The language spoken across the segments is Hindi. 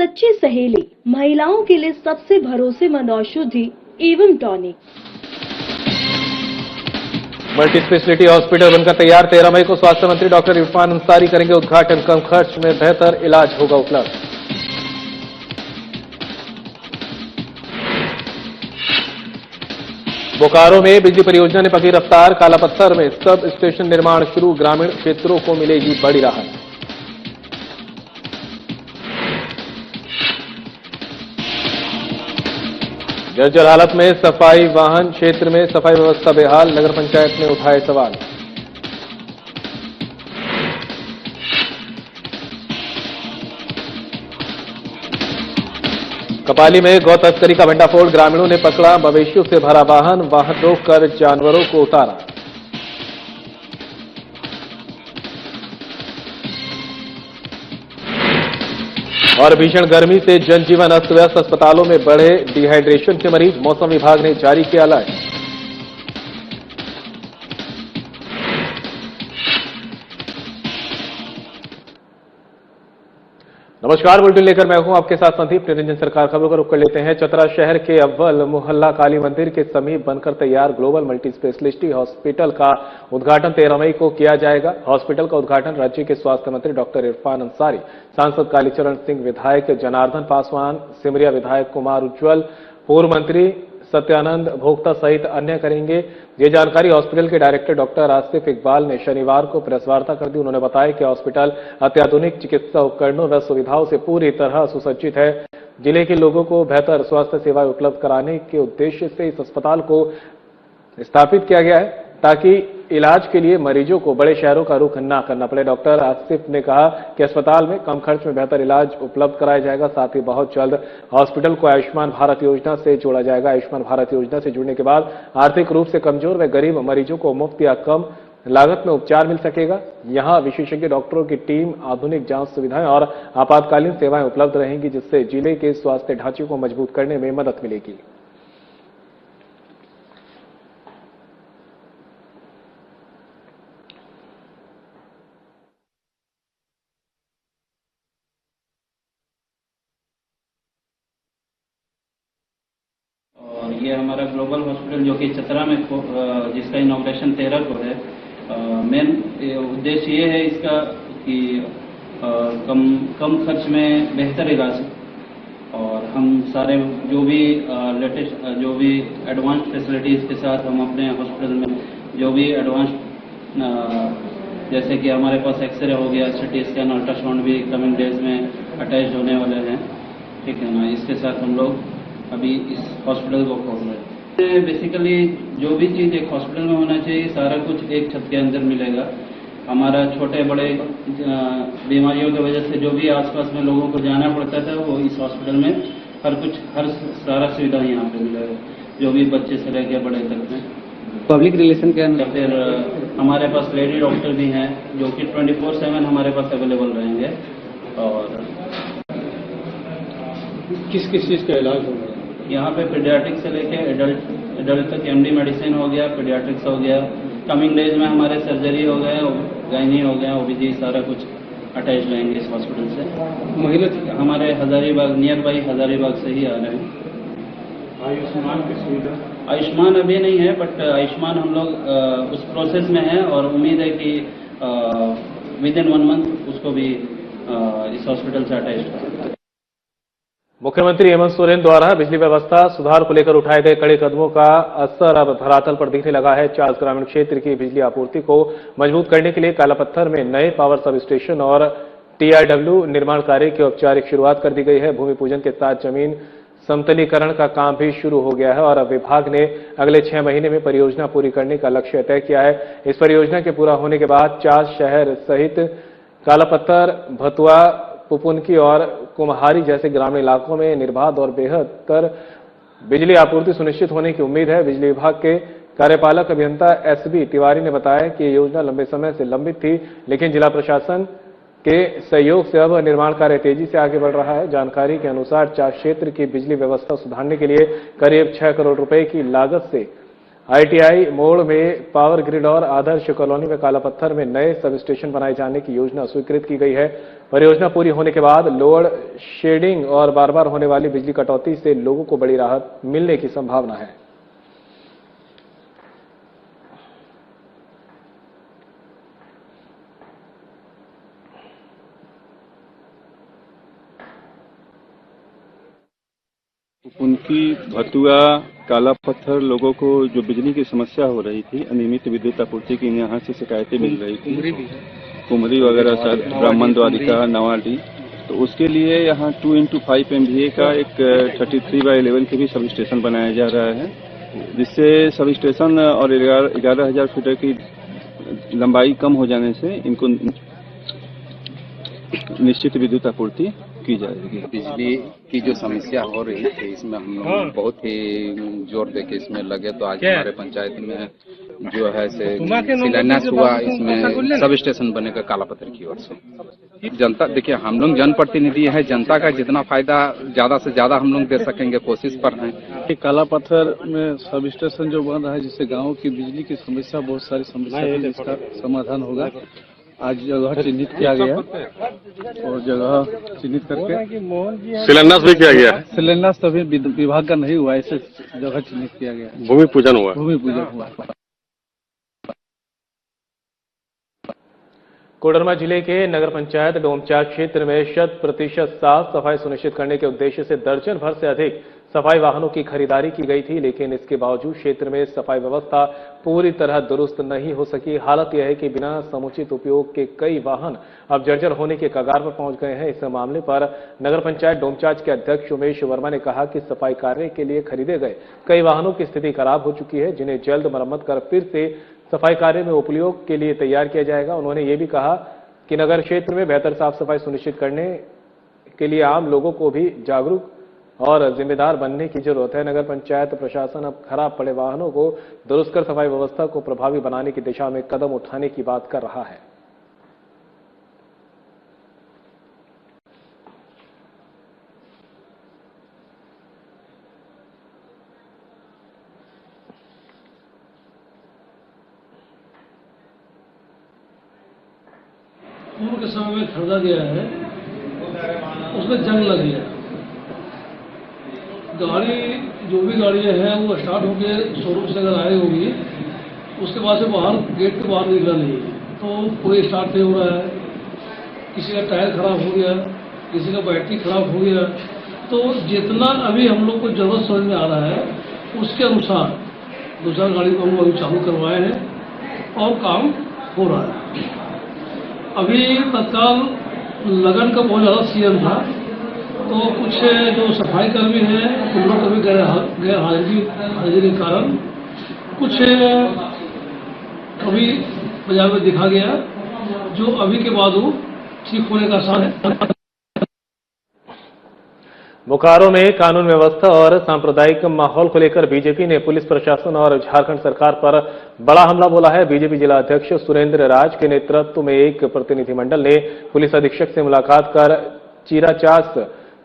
सच्ची सहेली, महिलाओं के लिए सबसे भरोसेमंद औषधि एवं टॉनिक। मल्टी स्पेशलिटी हॉस्पिटल बनकर तैयार। 13 मई को स्वास्थ्य मंत्री डॉक्टर इरफान अंसारी करेंगे उद्घाटन। कम खर्च में बेहतर इलाज होगा उपलब्ध। बोकारो में बिजली परियोजना ने पकड़ी रफ्तार। कालापत्थर में सब स्टेशन निर्माण शुरू। ग्रामीण क्षेत्रों को मिलेगी बड़ी राहत। जर्जर हालत में सफाई वाहन क्षेत्र में सफाई व्यवस्था बेहाल। नगर पंचायत ने उठाए सवाल। कपाली में गौ तस्करी का भंडाफोड़। ग्रामीणों ने पकड़ा मवेशियों से भरा वाहन रोककर जानवरों को उतारा। और भीषण गर्मी से जनजीवन अस्त व्यस्त। अस्पतालों में बढ़े डिहाइड्रेशन के मरीज। मौसम विभाग ने जारी किया अलर्ट। नमस्कार, बुलेटिन लेकर मैं हूं आपके साथ संदीप निरंजन। सरकार खबरों का रुख कर लेते हैं। चतरा शहर के अव्वल मोहल्ला काली मंदिर के समीप बनकर तैयार ग्लोबल मल्टी स्पेशलिटी हॉस्पिटल का उद्घाटन 13 मई को किया जाएगा। हॉस्पिटल का उद्घाटन राज्य के स्वास्थ्य मंत्री डॉक्टर इरफान अंसारी, सांसद कालीचरण सिंह, विधायक जनार्दन पासवान, सिमरिया विधायक कुमार उज्ज्वल, पूर्व मंत्री सत्यानंद भोक्ता सहित अन्य करेंगे। ये जानकारी हॉस्पिटल के डायरेक्टर डॉक्टर आसिफ इकबाल ने शनिवार को प्रेस वार्ता कर दी। उन्होंने बताया कि हॉस्पिटल अत्याधुनिक चिकित्सा उपकरणों व सुविधाओं से पूरी तरह सुसज्जित है। जिले के लोगों को बेहतर स्वास्थ्य सेवाएं उपलब्ध कराने के उद्देश्य से इस अस्पताल को स्थापित किया गया है ताकि इलाज के लिए मरीजों को बड़े शहरों का रुख न करना पड़े। डॉक्टर आसिफ ने कहा कि अस्पताल में कम खर्च में बेहतर इलाज उपलब्ध कराया जाएगा। साथ ही बहुत जल्द हॉस्पिटल को आयुष्मान भारत योजना से जोड़ा जाएगा। आयुष्मान भारत योजना से जुड़ने के बाद आर्थिक रूप से कमजोर व गरीब मरीजों को मुफ्त या कम लागत में उपचार मिल सकेगा। यहां विशेषज्ञ डॉक्टरों की टीम, आधुनिक जांच सुविधाएं और आपातकालीन सेवाएं उपलब्ध रहेंगी, जिससे जिले के स्वास्थ्य ढांचे को मजबूत करने में मदद मिलेगी। और ये हमारा ग्लोबल हॉस्पिटल जो कि चतरा में जिसका इनॉग्रेशन 13 को है। मेन उद्देश्य ये है इसका कि कम खर्च में बेहतर इलाज, और हम सारे जो भी लेटेस्ट जो भी एडवांस फैसिलिटीज़ के साथ हम अपने हॉस्पिटल में जो भी एडवांस जैसे कि हमारे पास एक्सरे हो गया, सिटी स्कैन, अल्ट्रासाउंड भी कमिंग डेज में अटैच होने वाले हैं। ठीक है ना, इसके साथ हम लोग अभी इस हॉस्पिटल को खोल रहे हैं। बेसिकली जो भी चीज़ एक हॉस्पिटल में होना चाहिए, सारा कुछ एक छत के अंदर मिलेगा। हमारा छोटे बड़े बीमारियों की वजह से जो भी आसपास में लोगों को जाना पड़ता था, वो इस हॉस्पिटल में हर सारा सुविधा यहाँ पे मिलेगा, जो भी बच्चे से लेकर बड़े तक में। पब्लिक रिलेशन क्या है? फिर हमारे पास लेडी डॉक्टर भी हैं जो कि 24/7 हमारे पास अवेलेबल रहेंगे। और किस चीज़ का इलाज होगा यहाँ पे? पीडियाट्रिक्स से लेके एडल्ट तक एमडी मेडिसिन हो गया, पीडियाट्रिक्स हो गया, कमिंग डेज में हमारे सर्जरी हो गए, गायनी हो गया, ओबीजी, सारा कुछ अटैच रहेंगे इस हॉस्पिटल से। महिला हमारे हजारीबाग, नियर बाई हजारीबाग से ही आ रहे हैं। आयुष्मान की सुविधा? आयुष्मान अभी नहीं है, बट आयुष्मान हम लोग उस प्रोसेस में है और उम्मीद है कि विदिन 1 मंथ उसको भी इस हॉस्पिटल से अटैच करें। मुख्यमंत्री हेमंत सोरेन द्वारा बिजली व्यवस्था सुधार को लेकर उठाए गए कड़े कदमों का असर अब धरातल पर दिखने लगा है। चास ग्रामीण क्षेत्र की बिजली आपूर्ति को मजबूत करने के लिए कालापत्थर में नए पावर सब स्टेशन और टीआईडब्ल्यू निर्माण कार्य की औपचारिक शुरुआत कर दी गई है। भूमि पूजन के साथ जमीन समतलीकरण का काम भी शुरू हो गया है और अब विभाग ने अगले 6 महीने में परियोजना पूरी करने का लक्ष्य तय किया है। इस परियोजना के पूरा होने के बाद चास शहर सहित कालापत्थर, भतुआ, पुपुनकी और कुम्हारी जैसे ग्रामीण इलाकों में निर्बाध और बेहतर बिजली आपूर्ति सुनिश्चित होने की उम्मीद है। बिजली विभाग के कार्यपालक अभियंता एसबी तिवारी ने बताया कि ये योजना लंबे समय से लंबित थी, लेकिन जिला प्रशासन के सहयोग से अब निर्माण कार्य तेजी से आगे बढ़ रहा है। जानकारी के अनुसार चास क्षेत्र की बिजली व्यवस्था सुधारने के लिए करीब 6 करोड़ रुपए की लागत से ITI मोड़ में पावर ग्रिड और आदर्श कॉलोनी में काला पत्थर में नए सब स्टेशन बनाए जाने की योजना स्वीकृत की गई है। परियोजना पूरी होने के बाद लोड शेडिंग और बार बार होने वाली बिजली कटौती से लोगों को बड़ी राहत मिलने की संभावना है। उनकी भतुआ काला पत्थर लोगों को जो बिजली की समस्या हो रही थी, अनियमित विद्युत आपूर्ति की यहाँ से शिकायतें मिल रही थी, कुमरी वगैरह सर ब्राह्मण द्वारिका नवाडी, तो उसके लिए यहाँ 2x5 MVA का एक 33/11 के भी सब स्टेशन बनाया जा रहा है, जिससे सब स्टेशन और 11,000 फीट की लंबाई कम हो जाने से इनको निश्चित विद्युत आपूर्ति की जाएगी। बिजली की जो समस्या हो रही थी, इसमें हम लोग बहुत ही जोर देके इसमें लगे, तो आज हमारे पंचायत में जो है से शिलान्यास हुआ, इसमें सब स्टेशन बनेगा काला पत्थर की ओर से। जनता देखिए, हम लोग जनप्रतिनिधि है, जनता का जितना फायदा ज्यादा से ज्यादा हम लोग दे सकेंगे, कोशिश पर हैं। काला पत्थर में सब स्टेशन जो बन रहा है, जिससे गाँव की बिजली की समस्या, बहुत सारी समस्या है, जिसका समाधान होगा। आज जगह चिन्हित किया गया और जगह चिन्हित करके शिलान्यास भी किया गया है। शिलान्यास तभी विभाग का नहीं हुआ, ऐसे जगह चिन्हित किया गया। भूमि पूजन हुआ। भूमि पूजन हुआ। कोडरमा जिले के नगर पंचायत डोमचांच क्षेत्र में 100% साफ सफाई सुनिश्चित करने के उद्देश्य से दर्जन भर से अधिक सफाई वाहनों की खरीदारी की गई थी, लेकिन इसके बावजूद क्षेत्र में सफाई व्यवस्था पूरी तरह दुरुस्त नहीं हो सकी। हालत यह है कि बिना समुचित उपयोग के कई वाहन अब जर्जर होने के कगार पर पहुंच गए हैं। इस मामले पर नगर पंचायत डोमचांच के अध्यक्ष उमेश वर्मा ने कहा कि सफाई कार्य के लिए खरीदे गए कई वाहनों की स्थिति खराब हो चुकी है, जिन्हें जल्द मरम्मत कर फिर से सफाई कार्य में उपयोग के लिए तैयार किया जाएगा। उन्होंने ये भी कहा कि नगर क्षेत्र में बेहतर साफ सफाई सुनिश्चित करने के लिए आम लोगों को भी जागरूक और जिम्मेदार बनने की जरूरत है। नगर पंचायत प्रशासन अब खराब पड़े वाहनों को दुरुस्त कर सफाई व्यवस्था को प्रभावी बनाने की दिशा में कदम उठाने की बात कर रहा है। पूर्व के समय में खरीदा गया है, उसमें जंग लग गया। गाड़ी जो भी गाड़ियाँ हैं वो स्टार्ट होकर शोरूम से अगर आई होगी, उसके बाद से बाहर गेट के बाहर निकला नहीं, तो कोई स्टार्ट नहीं हो रहा है। किसी का टायर खराब हो गया, किसी का बैटरी खराब हो गया। तो जितना अभी हम लोग को जरूरत समझ में आ रहा है, उसके अनुसार दूसरा गाड़ी को हम अभी चालू करवाए हैं और काम हो रहा है। अभी तत्काल लगन का बहुत ज़्यादा सीजन था, तो कुछ जो सफाई कर्मी हैं उन लोग कभी गैर हाजिरी के कारण कुछ कभी बाजार में दिखा गया, जो अभी के बाद वो ठीक होने का आसार है। बोकारो में कानून व्यवस्था और सांप्रदायिक माहौल को लेकर बीजेपी ने पुलिस प्रशासन और झारखंड सरकार पर बड़ा हमला बोला है। बीजेपी जिला अध्यक्ष सुरेंद्र राज के नेतृत्व में एक प्रतिनिधिमंडल ने पुलिस अधीक्षक से मुलाकात कर चीराचास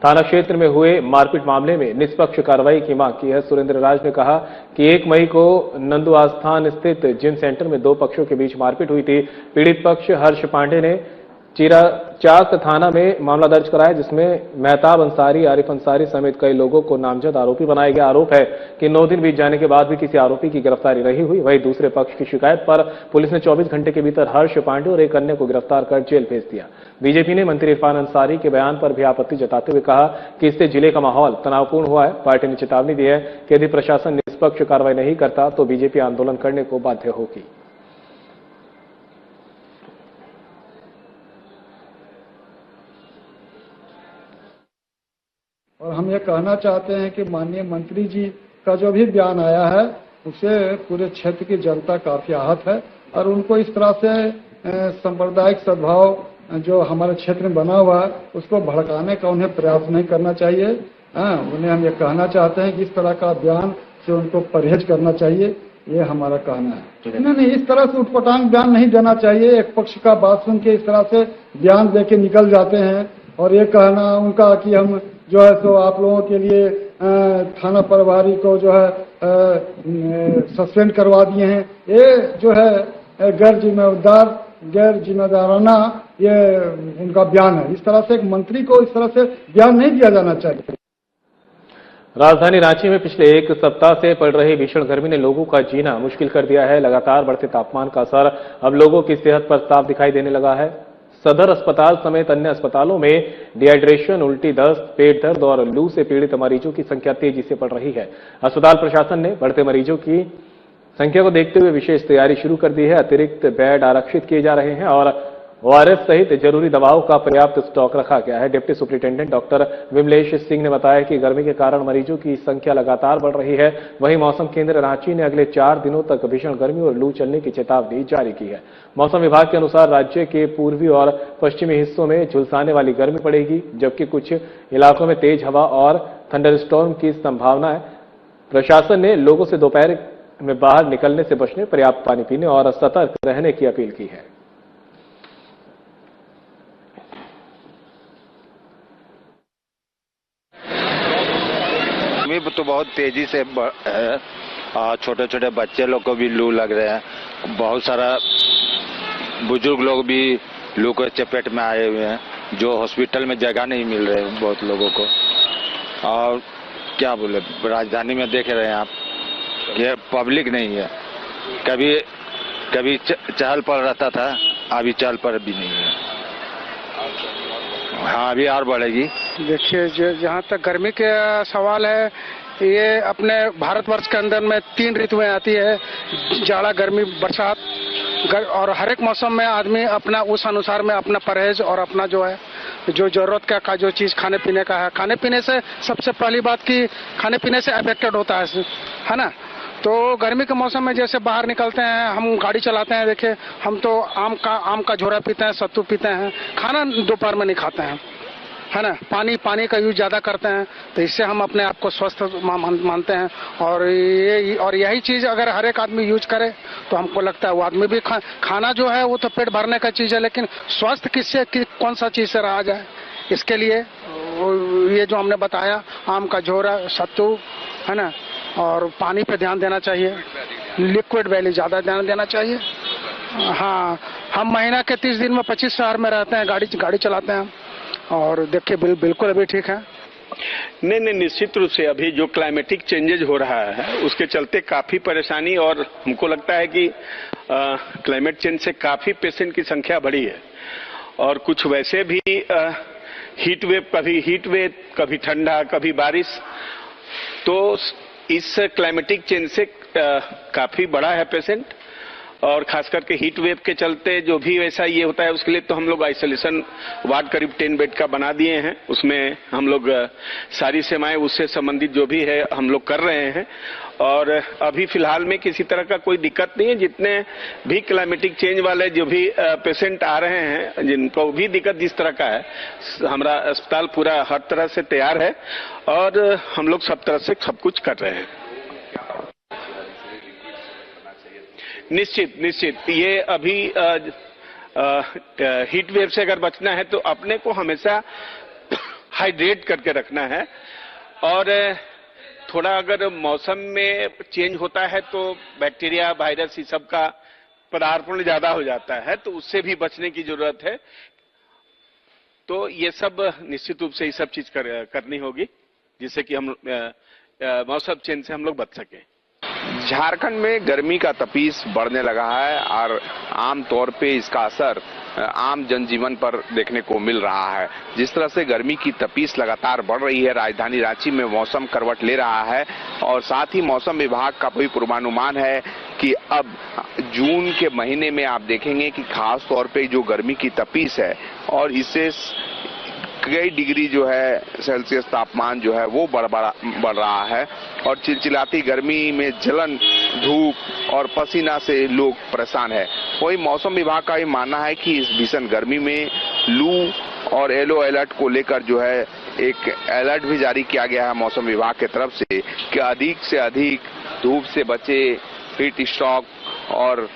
थाना क्षेत्र में हुए मारपीट मामले में निष्पक्ष कार्रवाई की मांग की है। सुरेंद्र राज ने कहा कि 1 मई को नंदू आस्थान स्थित जिम सेंटर में 2 पक्षों के बीच मारपीट हुई थी। पीड़ित पक्ष हर्ष पांडे ने चीराचास थाना में मामला दर्ज कराया, जिसमें मेहताब अंसारी, आरिफ अंसारी समेत कई लोगों को नामजद आरोपी बनाया गया। आरोप है कि 9 दिन बीत जाने के बाद भी किसी आरोपी की गिरफ्तारी नहीं हुई। वहीं दूसरे पक्ष की शिकायत पर पुलिस ने 24 घंटे के भीतर हर्ष पांडे और एक अन्य को गिरफ्तार कर जेल भेज दिया। बीजेपी ने मंत्री इरफान अंसारी के बयान पर भी आपत्ति जताते हुए कहा कि इससे जिले का माहौल तनावपूर्ण हुआ है। पार्टी ने चेतावनी दी है कि यदि प्रशासन निष्पक्ष कार्रवाई नहीं करता तो बीजेपी आंदोलन करने को बाध्य होगी। और हम ये कहना चाहते हैं कि माननीय मंत्री जी का जो भी बयान आया है, उससे पूरे क्षेत्र की जनता काफी आहत है और उनको इस तरह से सांप्रदायिक सद्भाव जो हमारे क्षेत्र में बना हुआ है, उसको भड़काने का उन्हें प्रयास नहीं करना चाहिए। उन्हें हम ये कहना चाहते हैं कि इस तरह का बयान से उनको परहेज करना चाहिए, ये हमारा कहना है। नहीं, इस तरह से उटपटांग बयान नहीं देना चाहिए। एक पक्ष का बात सुन के इस तरह से बयान दे के निकल जाते हैं और ये कहना उनका कि हम जो है सो आप लोगों के लिए थाना प्रभारी को जो है सस्पेंड करवा दिए हैं। ये जो है गैर जिम्मेदाराना ये उनका बयान है। इस तरह से एक मंत्री को इस तरह से बयान नहीं दिया जाना चाहिए। राजधानी रांची में पिछले एक सप्ताह से पड़ रही भीषण गर्मी ने लोगों का जीना मुश्किल कर दिया है। लगातार बढ़ते तापमान का असर अब लोगों की सेहत पर साफ दिखाई देने लगा है। सदर अस्पताल समेत अन्य अस्पतालों में डिहाइड्रेशन, उल्टी, दस्त, पेट दर्द और लू से पीड़ित मरीजों की संख्या तेजी से बढ़ रही है। अस्पताल प्रशासन ने बढ़ते मरीजों की संख्या को देखते हुए विशेष तैयारी शुरू कर दी है। अतिरिक्त बेड आरक्षित किए जा रहे हैं और ORS सहित जरूरी दवाओं का पर्याप्त स्टॉक रखा गया है। Deputy superintendent doctor Vimlesh Singh ने बताया कि गर्मी के कारण मरीजों की संख्या लगातार बढ़ रही है। वहीं मौसम केंद्र रांची ने अगले 4 दिनों तक भीषण गर्मी और लू चलने की चेतावनी जारी की है। मौसम विभाग के अनुसार राज्य के पूर्वी और पश्चिमी हिस्सों में झुलसाने वाली गर्मी पड़ेगी, जबकि कुछ इलाकों में तेज हवा और थंडरस्टॉर्म की संभावना है। प्रशासन ने लोगों से दोपहर में बाहर निकलने से बचने, पर्याप्त पानी पीने और सतर्क रहने की अपील की है। तो बहुत तेजी से छोटे छोटे बच्चे लोग को भी लू लग रहे हैं। बहुत सारा बुजुर्ग लोग भी लू के चपेट में आए हुए हैं, जो हॉस्पिटल में जगह नहीं मिल रहे बहुत लोगों को। और क्या बोले, राजधानी में देख रहे हैं आप, ये पब्लिक नहीं है। कभी चहल पहल रहता था, अभी चहल पहल भी नहीं है। हाँ, अभी और बढ़ेगी। देखिए, जहाँ तक गर्मी के सवाल है, ये अपने भारतवर्ष के अंदर में 3 ऋतुएं आती है, जाड़ा, गर्मी, बरसात। और हर एक मौसम में आदमी अपना उस अनुसार में अपना परहेज और अपना जो है जो जरूरत का जो चीज खाने पीने का है, खाने पीने से सबसे पहली बात की खाने पीने से अफेक्टेड होता है ना। तो गर्मी के मौसम में जैसे बाहर निकलते हैं, हम गाड़ी चलाते हैं, देखिए हम तो आम का झोरा पीते हैं, सत्तू पीते हैं, खाना दोपहर में नहीं खाते हैं, है ना। पानी का यूज ज्यादा करते हैं, तो इससे हम अपने आप को स्वस्थ मानते हैं। और यही चीज अगर हर एक आदमी यूज करे तो हमको लगता है वो आदमी भी खाना जो है वो तो पेट भरने का चीज है, लेकिन स्वस्थ कौन सा चीज से रहा जाए, इसके लिए ये जो हमने बताया, आम का झोरा, सत्तू, है ना, और पानी पे ध्यान देना चाहिए, लिक्विड वैली ज्यादा ध्यान देना चाहिए। हाँ, हम महीना के 30 दिन में 25 शहर में रहते हैं, गाड़ी चलाते हैं, और देखिए बिल्कुल अभी ठीक है। नहीं, निश्चित रूप से अभी जो क्लाइमेटिक चेंजेज हो रहा है उसके चलते काफी परेशानी, और हमको लगता है कि क्लाइमेट चेंज से काफी पेशेंट की संख्या बढ़ी है। और कुछ वैसे भी हीट वेव, कभी ठंडा, कभी बारिश, तो इस क्लाइमेटिक चेंज से काफी बड़ा है पेशेंट। और खास करके हीट वेव के चलते जो भी वैसा ये होता है, उसके लिए तो हम लोग आइसोलेशन वार्ड करीब 10 बेड का बना दिए हैं। उसमें हम लोग सारी सेवाएं उससे संबंधित जो भी है हम लोग कर रहे हैं। और अभी फिलहाल में किसी तरह का कोई दिक्कत नहीं है। जितने भी क्लाइमेटिक चेंज वाले जो भी पेशेंट आ रहे हैं, जिनको भी दिक्कत जिस तरह का है, हमारा अस्पताल पूरा हर तरह से तैयार है और हम लोग सब तरह से सब कुछ कर रहे हैं। निश्चित ये अभी हीट वेव से अगर बचना है तो अपने को हमेशा हाइड्रेट करके रखना है। और थोड़ा अगर मौसम में चेंज होता है तो बैक्टीरिया, वायरस, ये सब का पदार्पण ज्यादा हो जाता है, तो उससे भी बचने की जरूरत है। तो ये सब निश्चित रूप से ये सब चीज करनी होगी, जिससे कि हम मौसम चेंज से हम लोग बच सकें। झारखंड में गर्मी का तपीस बढ़ने लगा है और आम तौर पे इसका असर आम जनजीवन पर देखने को मिल रहा है। जिस तरह से गर्मी की तपीस लगातार बढ़ रही है, राजधानी रांची में मौसम करवट ले रहा है और साथ ही मौसम विभाग का भी पूर्वानुमान है कि अब जून के महीने में आप देखेंगे कि खास तौर पे जो गर्मी की तपीस है और इससे कई डिग्री जो है सेल्सियस तापमान जो है वो बढ़ रहा है और चिलचिलाती गर्मी में जलन, धूप और पसीना से लोग परेशान है। वही मौसम विभाग का भी मानना है कि इस भीषण गर्मी में लू और येलो अलर्ट को लेकर जो है एक अलर्ट भी जारी किया गया है मौसम विभाग की तरफ से कि अधिक से अधिक धूप से बचे, हीट स्ट्रोक और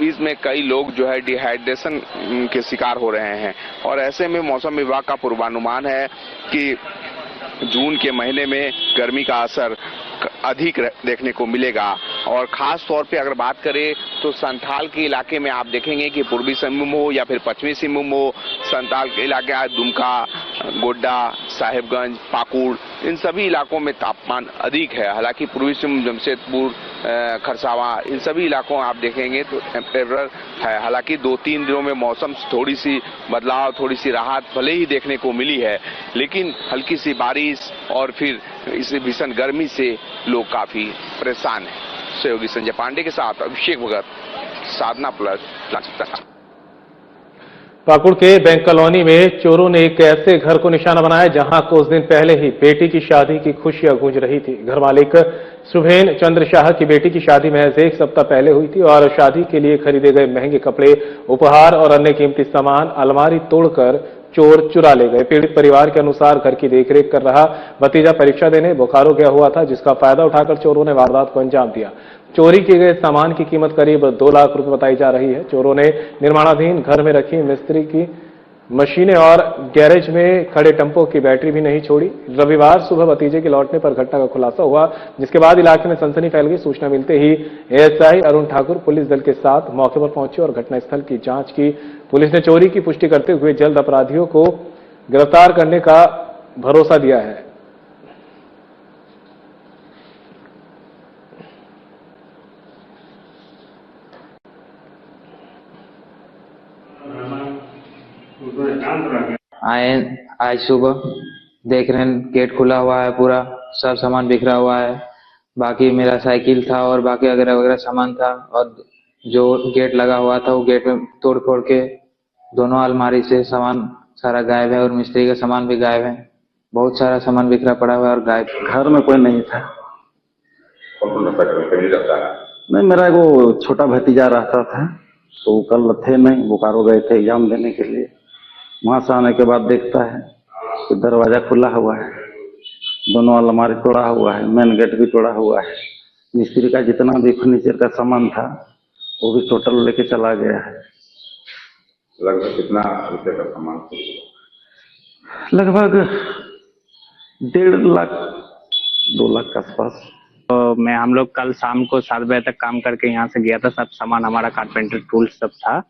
इसमें कई लोग जो है डिहाइड्रेशन के शिकार हो रहे हैं। और ऐसे में मौसम विभाग का पूर्वानुमान है कि जून के महीने में गर्मी का असर अधिक देखने को मिलेगा। और खास तौर पे अगर बात करें तो संथाल के इलाके में आप देखेंगे कि पूर्वी सिंहभूम हो या फिर पश्चिमी सिंहभूम हो, संथाल के इलाके दुमका, गोड्डा, साहिबगंज, पाकुड़, इन सभी इलाकों में तापमान अधिक है। हालांकि पूर्वी सिंहभूम, जमशेदपुर, खरसावां, इन सभी इलाकों आप देखेंगे तो टेम्परेचर है। हालांकि 2-3 दिनों में मौसम थोड़ी सी बदलाव, थोड़ी सी राहत भले ही देखने को मिली है, लेकिन हल्की सी बारिश और फिर इस भीषण गर्मी से लोग काफी परेशान हैं। सहयोगी संजय पांडे के साथ अभिषेक भगत, साधना प्लस। पाकुड़ के बैंक कॉलोनी में चोरों ने एक ऐसे घर को निशाना बनाया जहां कुछ दिन पहले ही बेटी की शादी की खुशियां गूंज रही थी। घर मालिक सुभेन चंद्र शाह की बेटी की शादी महज 1 सप्ताह पहले हुई थी और शादी के लिए खरीदे गए महंगे कपड़े, उपहार और अन्य कीमती सामान अलमारी तोड़कर चोर चुरा ले गए। पीड़ित परिवार के अनुसार घर की देखरेख कर रहा भतीजा परीक्षा देने बोकारो गया हुआ था, जिसका फायदा उठाकर चोरों ने वारदात को अंजाम दिया। चोरी किए गए सामान की कीमत करीब 2 लाख रुपए बताई जा रही है। चोरों ने निर्माणाधीन घर में रखी मिस्त्री की मशीनें और गैरेज में खड़े टम्पो की बैटरी भी नहीं छोड़ी। रविवार सुबह भतीजे के लौटने पर घटना का खुलासा हुआ, जिसके बाद इलाके में सनसनी फैल गई। सूचना मिलते ही एएसआई अरुण ठाकुर पुलिस दल के साथ मौके पर पहुंचे और घटनास्थल की जांच की। पुलिस ने चोरी की पुष्टि करते हुए जल्द अपराधियों को गिरफ्तार करने का भरोसा दिया है। आए आज सुबह देख रहे हैं गेट खुला हुआ है, पूरा सब सामान बिखरा हुआ है। बाकी मेरा साइकिल था और बाकी वगैरह वगैरह सामान था, और जो गेट लगा हुआ था वो गेट में तोड़ फोड़ के दोनों अलमारी से सामान सारा गायब है और मिस्त्री का सामान भी गायब है। बहुत सारा सामान बिखरा पड़ा हुआ है और गायब। घर में कोई नहीं था। नहीं, मेरा वो छोटा भतीजा रहता था, तो कल थे नहीं, बोकारो गए थे एग्जाम देने के लिए। वहां से आने के बाद देखता है कि दरवाजा खुला हुआ है, दोनों अलमारी तोड़ा हुआ है, मेन गेट भी तोड़ा हुआ है। मिस्त्री का जितना भी फर्नीचर का सामान था वो भी टोटल लेके चला गया है। लगभग कितना रुपये का सामान? लगभग 1.5 लाख 2 लाख के आसपास। तो हम लोग कल शाम को 7 बजे तक काम करके यहाँ से गया था। सब सामान हमारा कारपेंटर टूल्स सब था,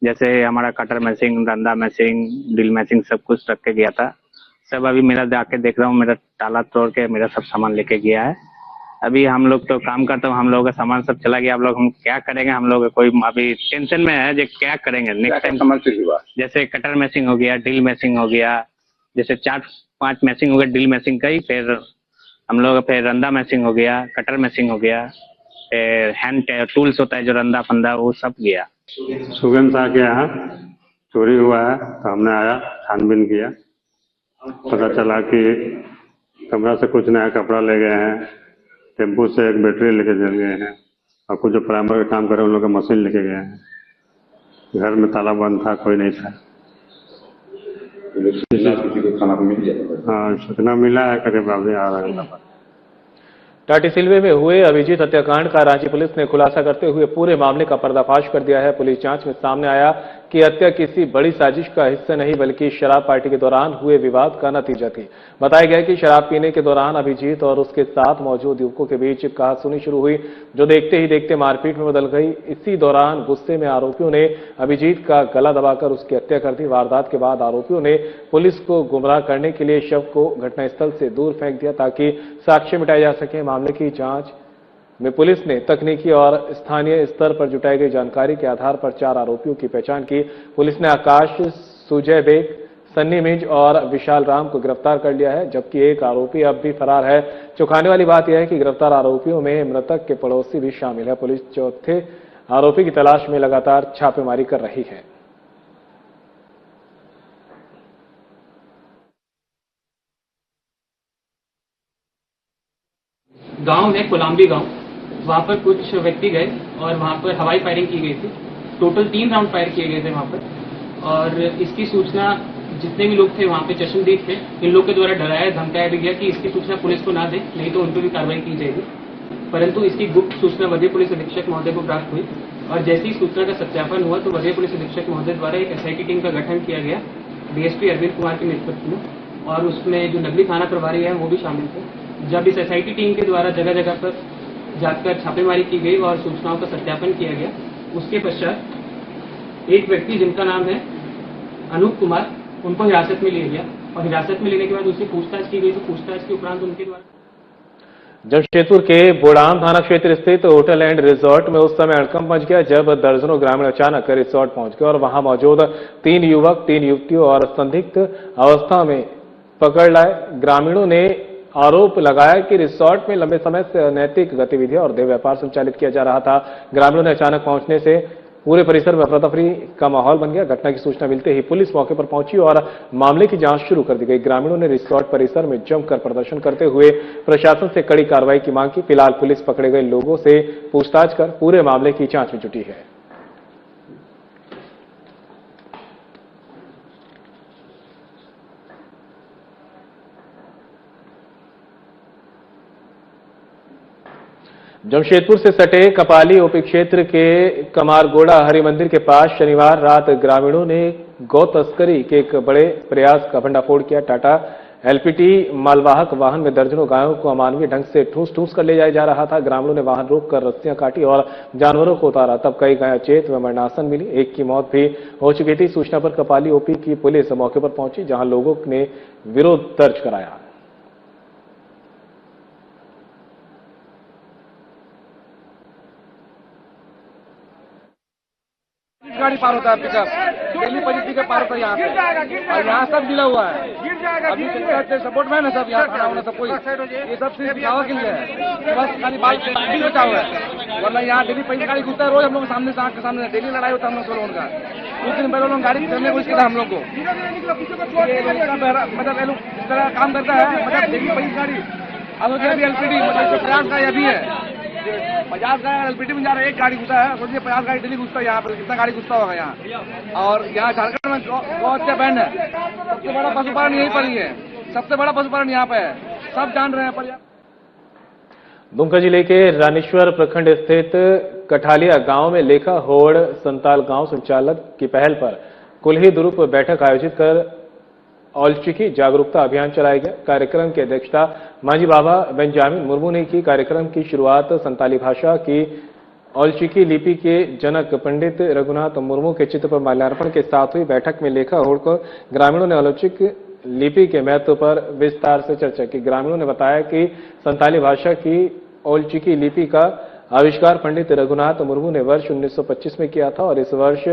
जैसे हमारा कटर मैचिंग, रंदा मैचिंग, ड्रिल मैचिंग सब कुछ रख के गया था। सब अभी मेरा जाके देख रहा हूँ, मेरा ताला तोड़ के मेरा सब सामान लेके गया है। अभी हम लोग तो काम करते हैं, हम लोगों का सामान सब चला गया। हम क्या करेंगे? हम लोग कोई अभी टेंशन में है जो क्या करेंगे नेक्स्ट टाइम। जैसे कटर मैचिंग हो गया, ड्रिल मैचिंग हो गया, जैसे 4-5 मैचिंग हो गया ड्रिल मैचिंग का ही। फिर हम लोग फिर रंदा मैचिंग हो गया, कटर मैचिंग हो गया, फिर हैंड टूल्स होता है जो रंदा फंदा, वो सब गया। सुगम शाह के यहाँ चोरी हुआ है, तो हमने आया, छानबीन किया, पता चला कि कमरा से कुछ नया कपड़ा ले गए हैं, टेम्पो से एक बैटरी लेके चल गए हैं, और कुछ जो प्राइमर का काम करे उन लोग का मशीन लेके गए हैं। घर में ताला बंद था, कोई नहीं था। हाँ, सूचना मिला है, करीब अभी आ रहा है। टाटीसिलवे में हुए अभिजीत हत्याकांड का रांची पुलिस ने खुलासा करते हुए पूरे मामले का पर्दाफाश कर दिया है। पुलिस जांच में सामने आया कि हत्या किसी बड़ी साजिश का हिस्सा नहीं बल्कि शराब पार्टी के दौरान हुए विवाद का नतीजा थी। बताया गया कि शराब पीने के दौरान अभिजीत और उसके साथ मौजूद युवकों के बीच कहासुनी शुरू हुई, जो देखते ही देखते मारपीट में बदल गई। इसी दौरान गुस्से में आरोपियों ने अभिजीत का गला दबाकर उसकी हत्या कर दी। वारदात के बाद आरोपियों ने पुलिस को गुमराह करने के लिए शव को घटनास्थल से दूर फेंक दिया ताकि साक्ष्य मिटाए जा सके। मामले की जांच में पुलिस ने तकनीकी और स्थानीय स्तर पर जुटाई गई जानकारी के आधार पर 4 आरोपियों की पहचान की। पुलिस ने आकाश, सुजय बेग, सन्नी मिंज और विशाल राम को गिरफ्तार कर लिया है, जबकि एक आरोपी अब भी फरार है। चौंकाने वाली बात यह है कि गिरफ्तार आरोपियों में मृतक के पड़ोसी भी शामिल है। पुलिस चौथे आरोपी की तलाश में लगातार छापेमारी कर रही है। गांव है कोलंबी गांव, वहां पर कुछ व्यक्ति गए और वहां पर हवाई फायरिंग की गई थी। टोटल 3 राउंड फायर किए गए थे वहां पर, और इसकी सूचना जितने भी लोग थे वहां पे चश्मदीद थे, इन लोग के द्वारा डराया धमकाया भी गया कि इसकी सूचना पुलिस को ना दे, नहीं तो उन पर भी कार्रवाई की जाएगी। परंतु इसकी गुप्त सूचना वरीय पुलिस अधीक्षक महोदय को प्राप्त हुई, और जैसी सूचना का सत्यापन हुआ तो वरीय पुलिस अधीक्षक महोदय द्वारा एक SIT टीम का गठन किया गया DSP अरविंद कुमार के नेतृत्व में, और उसमें जो नगरी थाना प्रभारी है वो भी शामिल थे। जब इस SIT टीम के द्वारा जगह जगह पर जाकर छापेमारी की गई और सूचनाओं का सत्यापन किया गया, उसके पश्चात एक व्यक्ति जिनका नाम है अनूप कुमार, उनको हिरासत में लिया गया और हिरासत में लेने के बाद उससे पूछताछ की गई। तो पूछताछ के उपरांत उनके द्वारा जमशेदपुर के बोड़ाम थाना क्षेत्र स्थित होटल एंड रिजॉर्ट में उस समय हड़कंप मच गया जब दर्जनों ग्रामीण अचानक रिजॉर्ट पहुंच गए और वहां मौजूद 3 युवक 3 युवतियों और संदिग्ध अवस्था में पकड़ लाए। ग्रामीणों ने आरोप लगाया कि रिसोर्ट में लंबे समय से अनैतिक गतिविधियां और देह व्यापार संचालित किया जा रहा था। ग्रामीणों ने अचानक पहुंचने से पूरे परिसर में अफरा-तफरी का माहौल बन गया। घटना की सूचना मिलते ही पुलिस मौके पर पहुंची और मामले की जांच शुरू कर दी गई। ग्रामीणों ने रिसोर्ट परिसर में जमकर प्रदर्शन करते हुए प्रशासन से कड़ी कार्रवाई की मांग की। फिलहाल पुलिस पकड़े गए लोगों से पूछताछ कर पूरे मामले की जांच में जुटी है। जमशेदपुर से सटे कपाली ओपी क्षेत्र के कमारगोड़ा हरि मंदिर के पास शनिवार रात ग्रामीणों ने गौ तस्करी के एक बड़े प्रयास का भंडाफोड़ किया। टाटा LPT मालवाहक वाहन में दर्जनों गायों को अमानवीय ढंग से ठूस कर ले जाया जा रहा था। ग्रामीणों ने वाहन रोककर रस्सियां काटी और जानवरों को उतारा, तब कई गायें अचेत व मरणासन मिली। एक की मौत भी हो चुकी थी। सूचना पर कपाली OP की पुलिस मौके पर पहुंची, जहां लोगों ने विरोध दर्ज कराया। गाड़ी पार होता है, पिकअप दिल्ली 25 पिकअप पार होता है यहाँ पे, और यहाँ सब मिला हुआ है। अभी सपोर्ट में है ना सब, यहाँ खाना वाना सब कोई, ये सब सिर्फ दिखावा के लिए है, बस खाली बाइक बचा हुआ है। वरना यहाँ डेली 25 गाड़ी घुसता है रोज, हम लोग सामने से आँख के सामने डेली लड़ाई होता है हम लोग का। कुछ दिन पहले लोग गाड़ी चलने को इसके था हम लोग को, मतलब ये लोग इस तरह काम करता है, मतलब डेली 25 गाड़ी। अब LPT मतलब 50 गाड़ी अभी है, 50 गाड़ी LPT में जा रहा है, एक गाड़ी घुसा है। सोचिए 50 गाड़ी डेली घुसता है यहाँ पर, कितना गाड़ी घुसता होगा यहाँ। और यहाँ झारखंड में गौ हत्या बैन है, सबसे बड़ा पशुपालन यहीं पर ही है, सबसे बड़ा पशुपालन यहाँ पे है, सब जान रहे हैं। पर दुमका जिले के रानीश्वर प्रखंड स्थित कठालिया गांव में लेखा होड़ संताल गांव संचालक की पहल पर कुल्ही दुरुप बैठक आयोजित कर औलचिकी जागरूकता अभियान चलाया गया। कार्यक्रम की अध्यक्षता मांझी बाबा बेंजामिन मुर्मू ने की। कार्यक्रम की शुरुआत संताली भाषा की औलचिकी लिपि के जनक पंडित रघुनाथ मुर्मू के चित्र पर माल्यार्पण के साथ हुई। बैठक में लेखा होड़ को ग्रामीणों ने औलचिक लिपि के महत्व पर विस्तार से चर्चा की। ग्रामीणों ने बताया कि संताली भाषा की औलचिकी लिपि का आविष्कार पंडित रघुनाथ मुर्मू ने वर्ष 1925 में किया था और इस वर्ष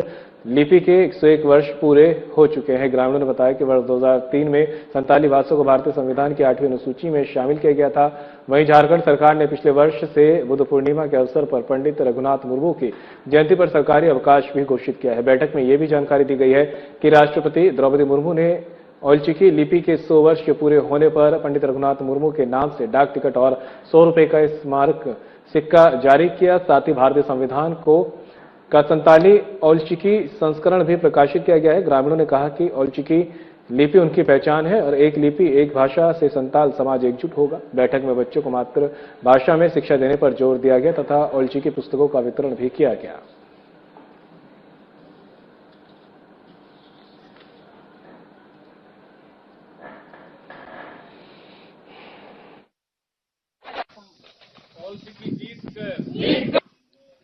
लिपि के 101 वर्ष पूरे हो चुके हैं। ग्रामीणों ने बताया कि वर्ष 2003 में संताली भाषा को भारतीय संविधान की 8वीं अनुसूची में शामिल किया गया था। वहीं झारखंड सरकार ने पिछले वर्ष से बुद्ध पूर्णिमा के अवसर पर पंडित रघुनाथ मुर्मू की जयंती पर सरकारी अवकाश भी घोषित किया है। बैठक में यह भी जानकारी दी गई है कि राष्ट्रपति द्रौपदी मुर्मू ने औलचिकी लिपि के 100 वर्ष के पूरे होने पर पंडित रघुनाथ मुर्मू के नाम से डाक टिकट और 100 रुपए का स्मारक सिक्का जारी किया। साथ ही भारतीय संविधान का संताली औलचिकी संस्करण भी प्रकाशित किया गया है। ग्रामीणों ने कहा कि औलचिकी लिपि उनकी पहचान है और एक लिपि एक भाषा से संताल समाज एकजुट होगा। बैठक में बच्चों को मातृभाषा में शिक्षा देने पर जोर दिया गया तथा औलचिकी पुस्तकों का वितरण भी किया गया।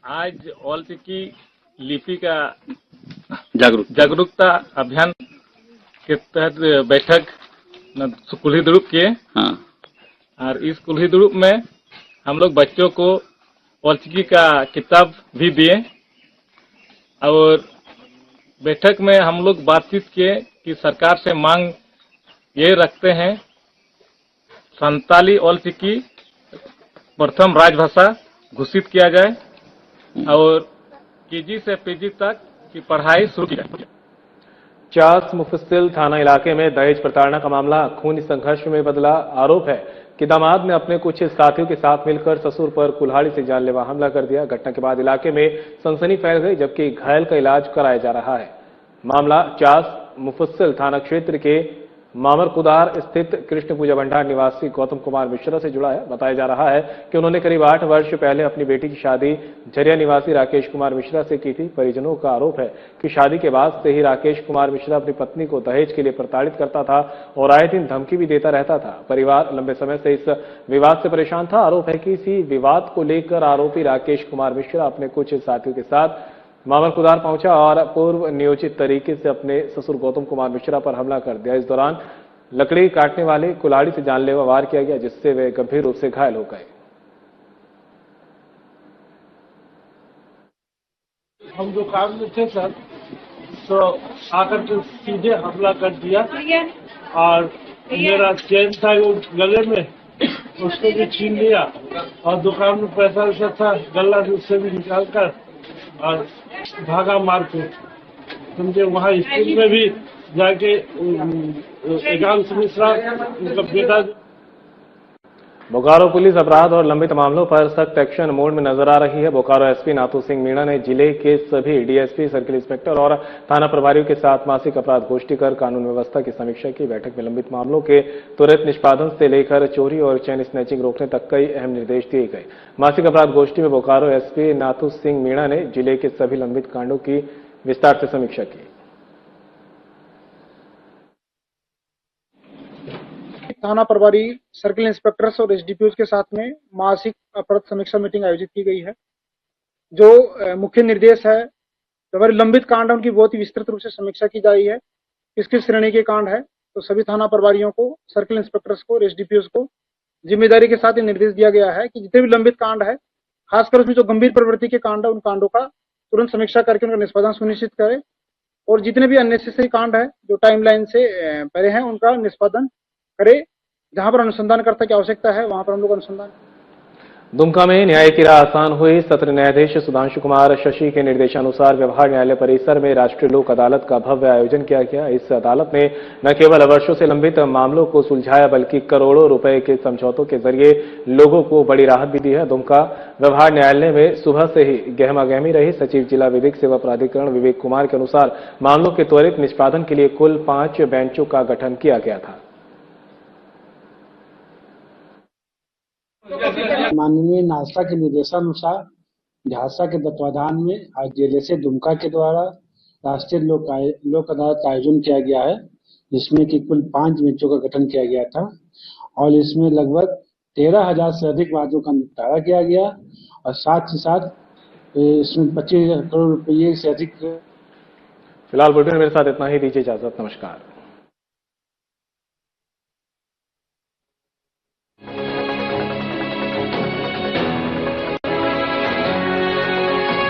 आज औलचिकी लिपि का जागरूकता अभियान के तहत बैठक कुल्ही दुरुप किए। और इस कुल्ही दुरुप में हम लोग बच्चों को औलचिकी का किताब भी दिए और बैठक में हम लोग बातचीत किए कि सरकार से मांग ये रखते हैं संताली औलचिकी प्रथम राजभाषा घोषित किया जाए और KG से PG तक की पढ़ाई शुरू की जाए। चास मुफस्सिल थाना इलाके में दहेज प्रताड़ना का मामला खूनी संघर्ष में बदला। आरोप है कि दामाद ने अपने कुछ साथियों के साथ मिलकर ससुर पर कुल्हाड़ी से जानलेवा हमला कर दिया। घटना के बाद इलाके में सनसनी फैल गई, जबकि घायल का इलाज कराया जा रहा है। मामला चास मुफस्सिल थाना क्षेत्र के मामर कुदार स्थित कृष्ण पूजा भंडार निवासी गौतम कुमार मिश्रा से जुड़ा है। बताया जा रहा है कि उन्होंने करीब 8 वर्ष पहले अपनी बेटी की शादी झरिया निवासी राकेश कुमार मिश्रा से की थी। परिजनों का आरोप है कि शादी के बाद से ही राकेश कुमार मिश्रा अपनी पत्नी को दहेज के लिए प्रताड़ित करता था और आए दिन धमकी भी देता रहता था। परिवार लंबे समय से इस विवाद से परेशान था। आरोप है कि इसी विवाद को लेकर आरोपी राकेश कुमार मिश्रा अपने कुछ साथियों के साथ मामर कुदार पहुंचा और पूर्व नियोजित तरीके से अपने ससुर गौतम कुमार मिश्रा पर हमला कर दिया। इस दौरान लकड़ी काटने वाले कुल्हाड़ी से जानलेवा वार किया गया, जिससे वे गंभीर रूप से घायल हो गए। हम दुकान में थे सर, तो आकर के सीधे हमला कर दिया और मेरा चेन था वो गले में, उसको भी छीन लिया और दुकान में पैसा वैसा था गला से उससे भी निकाल कर और भागा मार के। समझे वहाँ स्कूल में भी जाके एकांश मिश्रा उनका बेटा। बोकारो पुलिस अपराध और लंबित मामलों पर सख्त एक्शन मोड में नजर आ रही है। बोकारो एसपी नाथू सिंह मीणा ने जिले के सभी डीएसपी, सर्किल इंस्पेक्टर और थाना प्रभारियों के साथ मासिक अपराध गोष्ठी कर कानून व्यवस्था की समीक्षा की। बैठक में लंबित मामलों के त्वरित निष्पादन से लेकर चोरी और चेन स्नैचिंग रोकने तक कई अहम निर्देश दिए गए। मासिक अपराध गोष्ठी में बोकारो एसपी नाथू सिंह मीणा ने जिले के सभी लंबित कांडों की विस्तार से समीक्षा की। थाना प्रभारी, सर्किल इंस्पेक्टर्स और एसडीपीओ के साथ में मासिक अपराध समीक्षा मीटिंग आयोजित की गई है। जो मुख्य निर्देश है, जो हमारे लंबित कांड उनकी बहुत ही विस्तृत रूप से समीक्षा की जा रही है। किस किस श्रेणी के कांड है, तो सभी थाना प्रभारियों को, सर्किल इंस्पेक्टर्स को और एसडीपीओ को जिम्मेदारी के साथ ये निर्देश दिया गया है कि जितने भी लंबित कांड है, खासकर उसमें जो गंभीर प्रवृत्ति के कांड है, उन कांडों का तुरंत समीक्षा करके उनका निष्पादन सुनिश्चित करें और जितने भी अननेसेसरी कांड है जो टाइमलाइन से परे हैं, उनका निष्पादन करे। जहां पर अनुसंधानकर्ता की आवश्यकता है वहां पर हम लोग अनुसंधान। दुमका में न्याय की राह आसान हुई। सत्र न्यायाधीश सुधांशु कुमार शशि के निर्देशानुसार व्यवहार न्यायालय परिसर में राष्ट्रीय लोक अदालत का भव्य आयोजन किया गया। इस अदालत ने न केवल वर्षों से लंबित मामलों को सुलझाया, बल्कि करोड़ों रुपए के समझौतों के जरिए लोगों को बड़ी राहत भी दी है। दुमका व्यवहार न्यायालय में सुबह से ही गहमागहमी रही। सचिव जिला विधिक सेवा प्राधिकरण विवेक कुमार के अनुसार मामलों के त्वरित निष्पादन के लिए कुल 5 बेंचों का गठन किया गया था। माननीय नालसा के निर्देशानुसार झांसा के तत्वाधान में आज जेलेसे दुमका के द्वारा राष्ट्रीय लोक अदालत का आयोजन किया गया है, जिसमें कि कुल 5 बेंचों का गठन किया गया था और इसमें लगभग 13,000 से अधिक वादों का निपटारा किया गया और साथ ही साथ इसमें 25 करोड़ रुपये से अधिक। फिलहाल बुलेटिन मेरे साथ इतना ही। दीजिए इजाजत। नमस्कार।